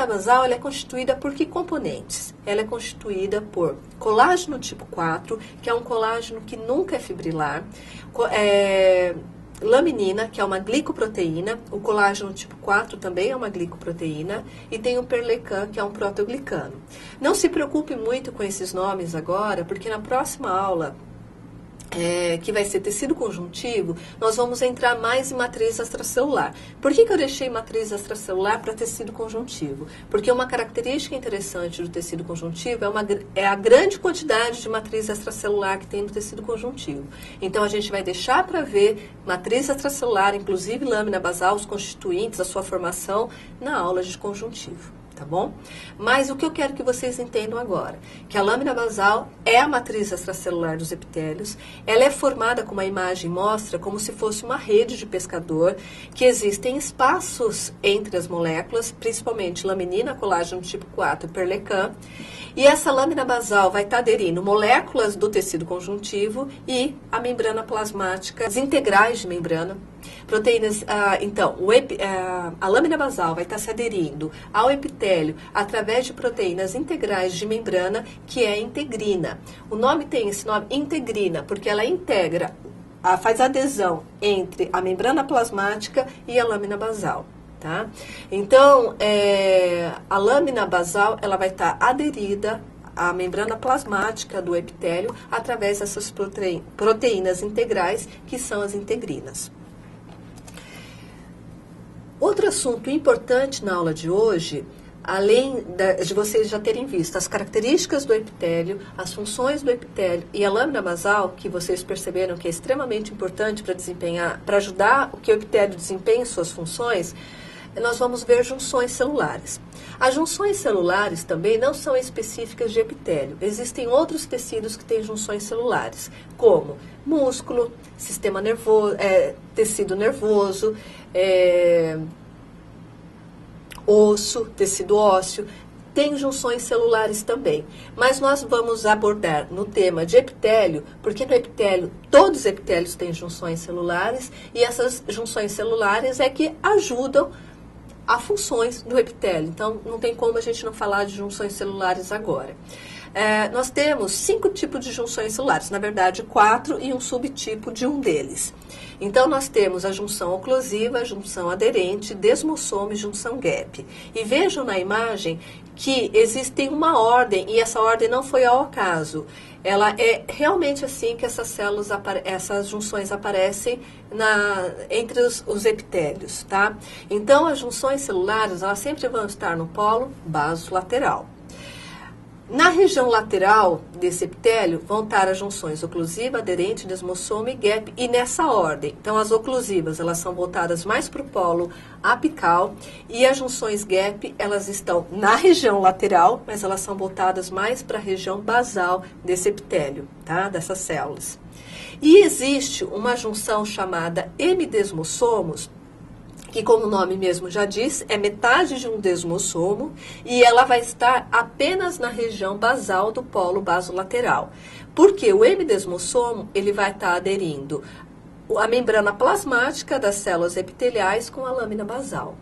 lâmina basal ela é constituída por que componentes? Ela é constituída por colágeno tipo 4, que é um colágeno que nunca é fibrilar, laminina, que é uma glicoproteína, o colágeno tipo 4 também é uma glicoproteína, e tem o perlecan, que é um protoglicano. Não se preocupe muito com esses nomes agora, porque na próxima aula, que vai ser tecido conjuntivo, nós vamos entrar mais em matriz extracelular. Por que eu deixei matriz extracelular para tecido conjuntivo? Porque uma característica interessante do tecido conjuntivo é a grande quantidade de matriz extracelular que tem no tecido conjuntivo. Então, a gente vai deixar para ver matriz extracelular, inclusive lâmina basal, os constituintes, a sua formação, na aula de conjuntivo. Tá bom? Mas o que eu quero que vocês entendam agora, que a lâmina basal é a matriz extracelular dos epitélios, ela é formada, como a imagem mostra, como se fosse uma rede de pescador, que existem espaços entre as moléculas, principalmente laminina, colágeno tipo 4 e perlecan, e essa lâmina basal vai estar aderindo moléculas do tecido conjuntivo e a membrana plasmática, as integrais de membrana, proteínas. Então, a lâmina basal vai estar se aderindo ao epitélio através de proteínas integrais de membrana, que é a integrina. O nome tem esse nome, integrina, porque ela integra, faz adesão entre a membrana plasmática e a lâmina basal. Tá? Então, a lâmina basal ela vai estar aderida à membrana plasmática do epitélio através dessas proteínas integrais, que são as integrinas. Outro assunto importante na aula de hoje, além de vocês já terem visto as características do epitélio, as funções do epitélio e a lâmina basal, que vocês perceberam que é extremamente importante para ajudar o que o epitélio desempenhe suas funções, nós vamos ver junções celulares. As junções celulares também não são específicas de epitélio. Existem outros tecidos que têm junções celulares, como músculo, sistema nervoso, tecido nervoso, osso, tecido ósseo. Tem junções celulares também, mas nós vamos abordar no tema de epitélio, porque no epitélio, todos os epitélios têm junções celulares, e essas junções celulares é que ajudam a funções do epitélio. Então, não tem como a gente não falar de junções celulares agora. Nós temos 5 tipos de junções celulares, na verdade 4 e um subtipo de um deles. Então, nós temos a junção oclusiva, a junção aderente, desmossoma e junção gap. E vejam na imagem que existe uma ordem, e essa ordem não foi ao acaso. Ela é realmente assim que essas junções aparecem entre os epitélios, tá? Então, as junções celulares, elas sempre vão estar no polo basolateral. Na região lateral desse epitélio vão estar as junções oclusiva, aderente, desmossoma e gap, e nessa ordem. Então, as oclusivas, elas são voltadas mais para o polo apical, e as junções gap, elas estão na região lateral, mas elas são voltadas mais para a região basal desse epitélio, tá? Dessas células. E existe uma junção chamada hemidesmossomos, que, como o nome mesmo já diz, é metade de um desmossomo, e ela vai estar apenas na região basal do polo basolateral. Porque o hemidesmossomo, ele vai estar aderindo a membrana plasmática das células epiteliais com a lâmina basal.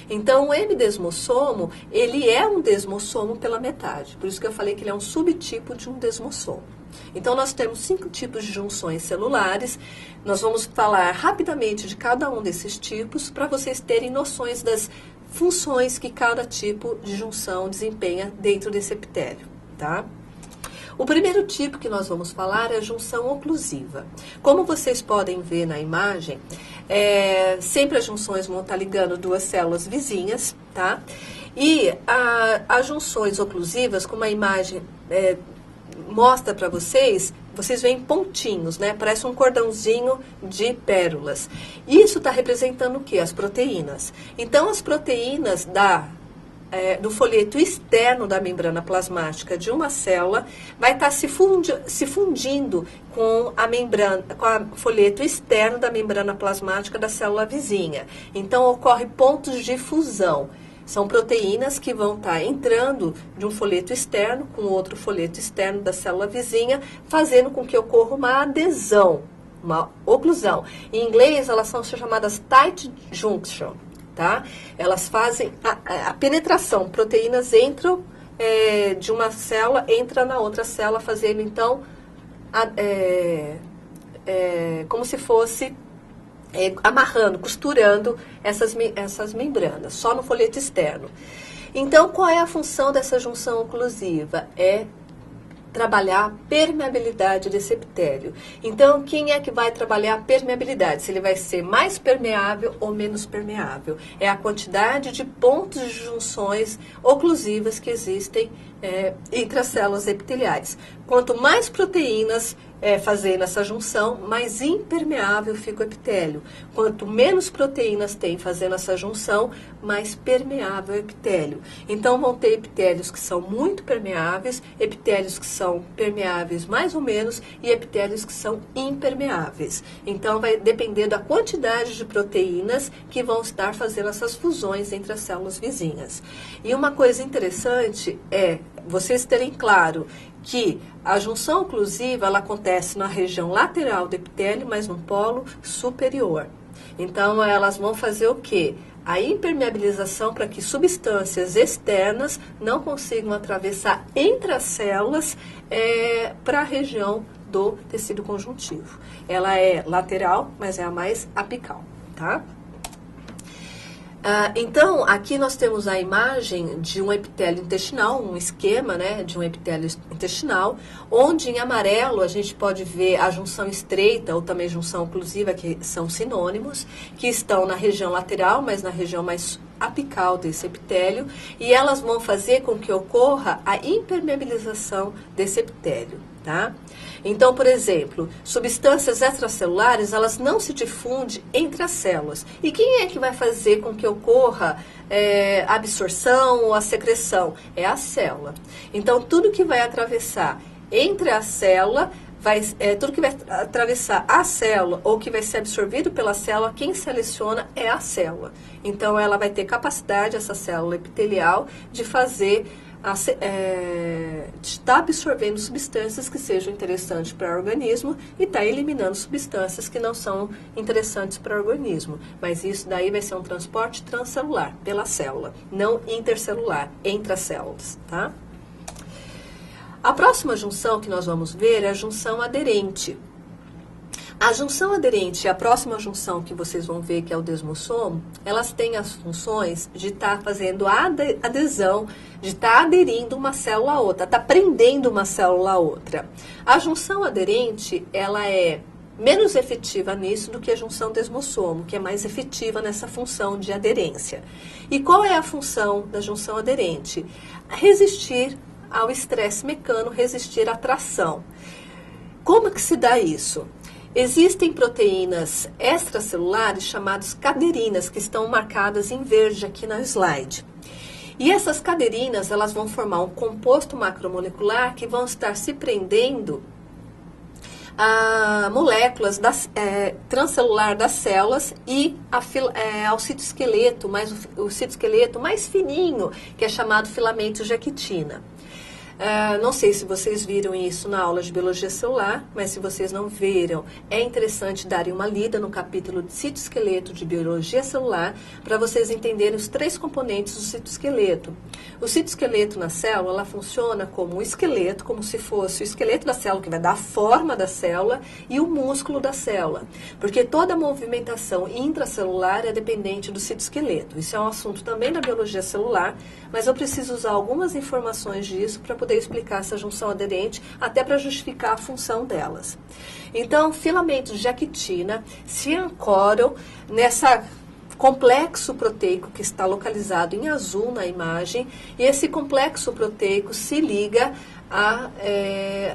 Então, o hemidesmossomo, ele é um desmossomo pela metade. Por isso que eu falei que ele é um subtipo de um desmossomo. Então, nós temos 5 tipos de junções celulares. Nós vamos falar rapidamente de cada um desses tipos para vocês terem noções das funções que cada tipo de junção desempenha dentro desse epitélio, tá? O primeiro tipo que nós vamos falar é a junção oclusiva. Como vocês podem ver na imagem, sempre as junções vão estar ligando duas células vizinhas, tá? E as junções oclusivas, como a imagem mostra para vocês, vocês veem pontinhos, né? Parece um cordãozinho de pérolas. Isso está representando o quê? As proteínas. Então, as proteínas do folheto externo da membrana plasmática de uma célula vai estar se fundindo com o folheto externo da membrana plasmática da célula vizinha. Então, ocorre pontos de fusão. São proteínas que vão estar entrando de um folheto externo com outro folheto externo da célula vizinha, fazendo com que ocorra uma adesão, uma oclusão. Em inglês, elas são chamadas tight junction. tá? Elas fazem a penetração, proteínas entram de uma célula, entra na outra célula, fazendo então como se fosse amarrando, costurando essas membranas, só no folheto externo. Então, qual é a função dessa junção oclusiva? É trabalhar a permeabilidade desse epitélio. Então, quem é que vai trabalhar a permeabilidade? Se ele vai ser mais permeável ou menos permeável. É a quantidade de pontos de junções oclusivas que existem entre as células epiteliais. Quanto mais proteínas fazendo essa junção, mais impermeável fica o epitélio. Quanto menos proteínas tem fazendo essa junção, mais permeável é o epitélio. Então, vão ter epitélios que são muito permeáveis, epitélios que são permeáveis mais ou menos e epitélios que são impermeáveis. Então, vai depender da quantidade de proteínas que vão estar fazendo essas fusões entre as células vizinhas. E uma coisa interessante é vocês terem claro que a junção oclusiva ela acontece na região lateral do epitélio, mas no polo superior. Então, elas vão fazer o quê? A impermeabilização para que substâncias externas não consigam atravessar entre as células para a região do tecido conjuntivo. Ela é lateral, mas é a mais apical, tá? Então, aqui nós temos a imagem de um epitélio intestinal, um esquema, né, de um epitélio intestinal, onde em amarelo a gente pode ver a junção estreita ou também junção oclusiva, que são sinônimos, que estão na região lateral, mas na região mais apical desse epitélio, e elas vão fazer com que ocorra a impermeabilização desse epitélio, tá? Então, por exemplo, substâncias extracelulares, elas não se difundem entre as células. E quem é que vai fazer com que ocorra a absorção ou a secreção? É a célula. Então, tudo que vai atravessar entre a célula, tudo que vai atravessar a célula ou que vai ser absorvido pela célula, quem seleciona é a célula. Então, ela vai ter capacidade, essa célula epitelial, de fazer de estar absorvendo substâncias que sejam interessantes para o organismo e estar eliminando substâncias que não são interessantes para o organismo. Mas isso daí vai ser um transporte transcelular pela célula, não intercelular, entre as células, tá? A próxima junção que nós vamos ver é a junção aderente. A junção aderente e a próxima junção que vocês vão ver, que é o desmossomo, elas têm as funções de estar fazendo a adesão, de estar aderindo uma célula a outra, estar prendendo uma célula a outra. A junção aderente, ela é menos efetiva nisso do que a junção desmossomo, que é mais efetiva nessa função de aderência. E qual é a função da junção aderente? Resistir ao estresse mecânico, resistir à tração. Como que se dá isso? Existem proteínas extracelulares chamadas caderinas, que estão marcadas em verde aqui no slide. E essas caderinas, elas vão formar um composto macromolecular que vão estar se prendendo a moléculas transcelular das células e ao citoesqueleto, o citoesqueleto mais fininho, que é chamado filamento de actina. Não sei se vocês viram isso na aula de biologia celular, mas se vocês não viram, é interessante darem uma lida no capítulo de citoesqueleto de biologia celular para vocês entenderem os 3 componentes do citoesqueleto. O citoesqueleto na célula, ela funciona como um esqueleto, como se fosse o esqueleto da célula, que vai dar a forma da célula, e o músculo da célula, porque toda a movimentação intracelular é dependente do citoesqueleto. Isso é um assunto também da biologia celular, mas eu preciso usar algumas informações disso para poder explicar essa junção aderente, até para justificar a função delas. Então, filamentos de actina se ancoram nessa complexo proteico que está localizado em azul na imagem, e esse complexo proteico se liga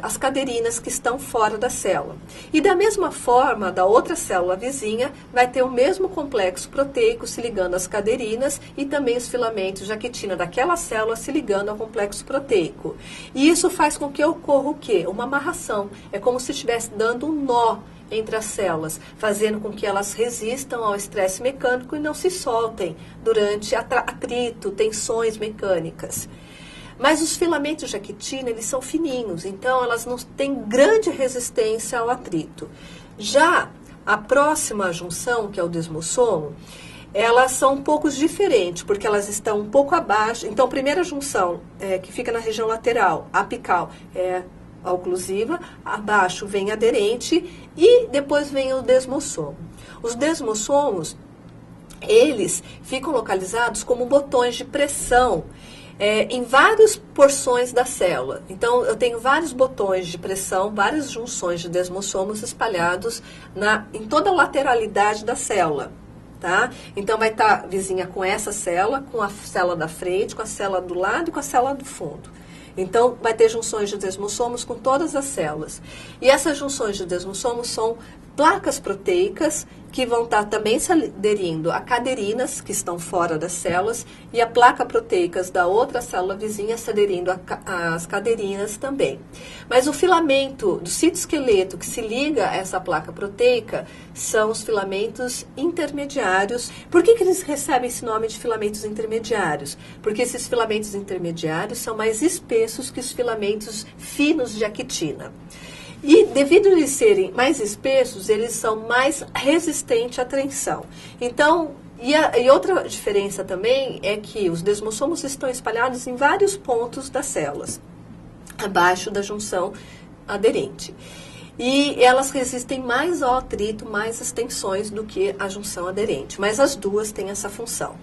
as caderinas que estão fora da célula. E da mesma forma, da outra célula vizinha, vai ter o mesmo complexo proteico se ligando às caderinas e também os filamentos de actina daquela célula se ligando ao complexo proteico. E isso faz com que ocorra o quê? Uma amarração. É como se estivesse dando um nó entre as células, fazendo com que elas resistam ao estresse mecânico e não se soltem durante atrito, tensões mecânicas. Mas os filamentos de actina, eles são fininhos, então elas não têm grande resistência ao atrito. Já a próxima junção, que é o desmossomo, elas são um pouco diferentes, porque elas estão um pouco abaixo. Então, a primeira junção, que fica na região lateral, apical, é a oclusiva, abaixo vem aderente e depois vem o desmossomo. Os desmossomos, eles ficam localizados como botões de pressão em várias porções da célula. Então, eu tenho vários botões de pressão, várias junções de desmossomos espalhados em toda a lateralidade da célula. Tá? Então, vai estar vizinha com essa célula, com a célula da frente, com a célula do lado e com a célula do fundo. Então, vai ter junções de desmossomos com todas as células. E essas junções de desmossomos são placas proteicas que vão estar também se aderindo a caderinas que estão fora das células e a placa proteicas da outra célula vizinha se aderindo às caderinas também. Mas o filamento do citoesqueleto que se liga a essa placa proteica são os filamentos intermediários. Por que eles recebem esse nome de filamentos intermediários? Porque esses filamentos intermediários são mais espessos que os filamentos finos de actina. E devido a eles serem mais espessos, eles são mais resistentes à tensão. Então, e outra diferença também é que os desmossomos estão espalhados em vários pontos das células, abaixo da junção aderente. E elas resistem mais ao atrito, mais às tensões do que a junção aderente. Mas as duas têm essa função.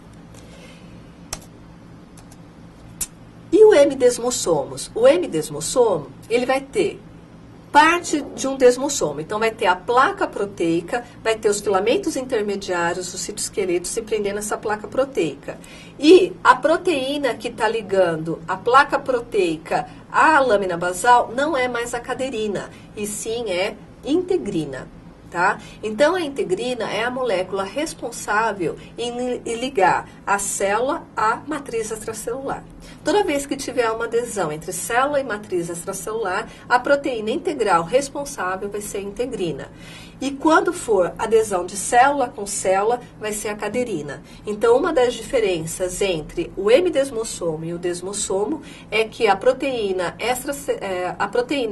E o M-desmossomos? O M-desmossomo, ele vai ter parte de um desmossomo. Então, vai ter a placa proteica, vai ter os filamentos intermediários, o citoesqueleto se prendendo nessa placa proteica. E a proteína que está ligando a placa proteica à lâmina basal não é mais a caderina, e sim é integrina. Tá? Então, a integrina é a molécula responsável em ligar a célula à matriz extracelular. Toda vez que tiver uma adesão entre célula e matriz extracelular, a proteína integral responsável vai ser a integrina. E quando for adesão de célula com célula, vai ser a caderina. Então, uma das diferenças entre o M-desmossomo e o desmossomo é que a proteína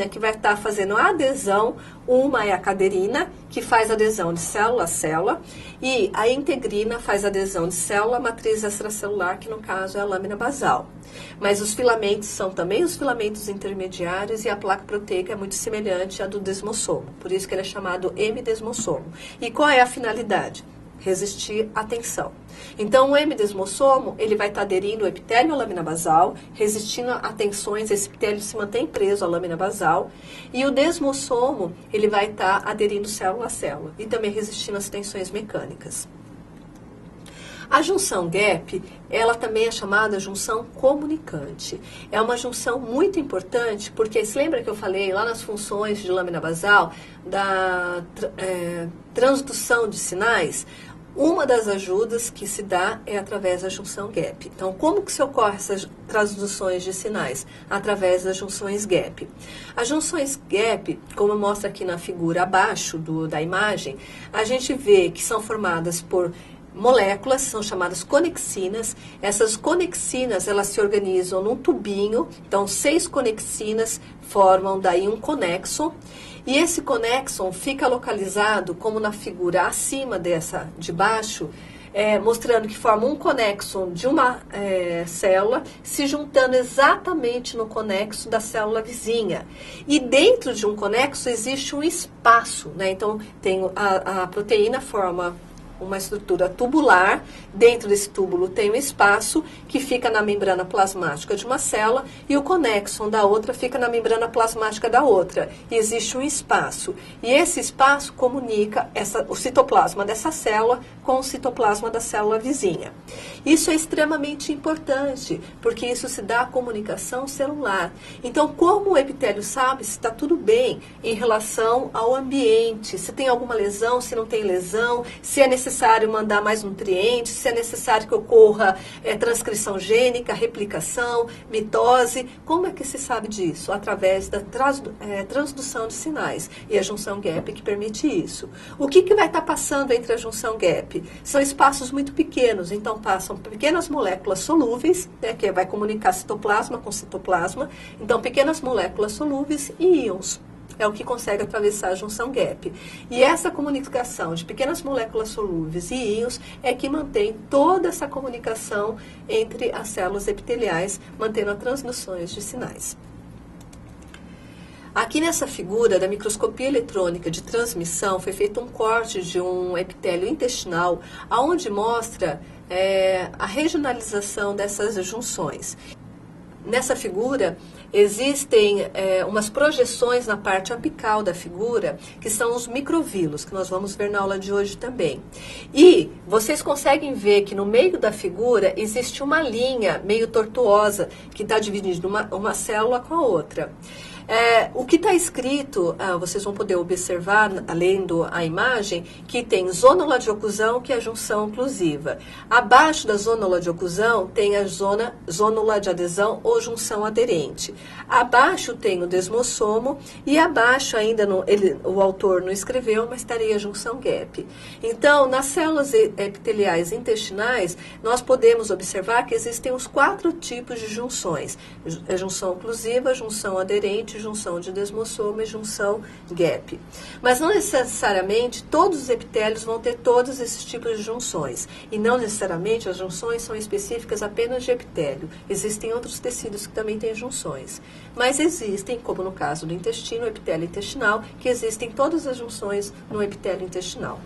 que vai estar fazendo a adesão, uma é a caderina, que faz adesão de célula a célula, e a integrina faz adesão de célula à matriz extracelular, que no caso é a lâmina basal. Mas os filamentos são também os filamentos intermediários e a placa proteica é muito semelhante à do desmossomo. Por isso que ele é chamado M-desmossomo. E qual é a finalidade? Resistir à tensão. Então, o M-desmossomo, ele vai estar aderindo o epitélio à lâmina basal, resistindo a tensões, esse epitélio se mantém preso à lâmina basal. E o desmossomo, ele vai estar aderindo célula a célula e também resistindo às tensões mecânicas. A junção GAP, ela também é chamada junção comunicante. É uma junção muito importante, porque se lembra que eu falei lá nas funções de lâmina basal, da transdução de sinais? Uma das ajudas que se dá é através da junção GAP. Então, como que se ocorre essas transduções de sinais? Através das junções GAP. As junções GAP, como mostra aqui na figura abaixo da imagem, a gente vê que são formadas por moléculas, são chamadas conexinas. Essas conexinas, elas se organizam num tubinho. Então, 6 conexinas formam daí um conexon. E esse conexon fica localizado, como na figura acima dessa de baixo, mostrando que forma um conexon de uma célula, se juntando exatamente no conexo da célula vizinha. E dentro de um conexo existe um espaço, né? Então, a proteína forma uma estrutura tubular, dentro desse túbulo tem um espaço que fica na membrana plasmática de uma célula e o conexon da outra fica na membrana plasmática da outra. E existe um espaço. E esse espaço comunica o citoplasma dessa célula com o citoplasma da célula vizinha. Isso é extremamente importante, porque isso se dá à comunicação celular. Então, como o epitélio sabe se está tudo bem em relação ao ambiente, se tem alguma lesão, se não tem lesão, se é necessário mandar mais nutrientes, se é necessário que ocorra transcrição gênica, replicação, mitose. Como é que se sabe disso? Através da transdução de sinais. E a junção GAP que permite isso. O que vai estar passando entre a junção GAP? São espaços muito pequenos, então passam pequenas moléculas solúveis, né, que vai comunicar citoplasma com citoplasma. Então, pequenas moléculas solúveis e íons. é o que consegue atravessar a junção gap. E essa comunicação de pequenas moléculas solúveis e íons é que mantém toda essa comunicação entre as células epiteliais, mantendo as transduções de sinais. Aqui nessa figura da microscopia eletrônica de transmissão foi feito um corte de um epitélio intestinal, onde mostra a regionalização dessas junções. Nessa figura, existem umas projeções na parte apical da figura, que são os microvilos, que nós vamos ver na aula de hoje também. E vocês conseguem ver que no meio da figura existe uma linha meio tortuosa, que está dividindo uma célula com a outra. O que está escrito, vocês vão poder observar, lendo a imagem, que tem zônula de oclusão, que é a junção oclusiva. Abaixo da zônula de oclusão tem a zônula de adesão ou junção aderente. Abaixo tem o desmossomo e abaixo ainda, o autor não escreveu, mas estaria a junção gap. Então, nas células epiteliais intestinais, nós podemos observar que existem os 4 tipos de junções. A junção oclusiva, junção aderente, junção de desmossomo e junção gap. Mas não necessariamente todos os epitélios vão ter todos esses tipos de junções. E não necessariamente as junções são específicas apenas de epitélio. Existem outros tecidos que também têm junções. Mas existem, como no caso do intestino, o epitélio intestinal, que existem todas as junções no epitélio intestinal.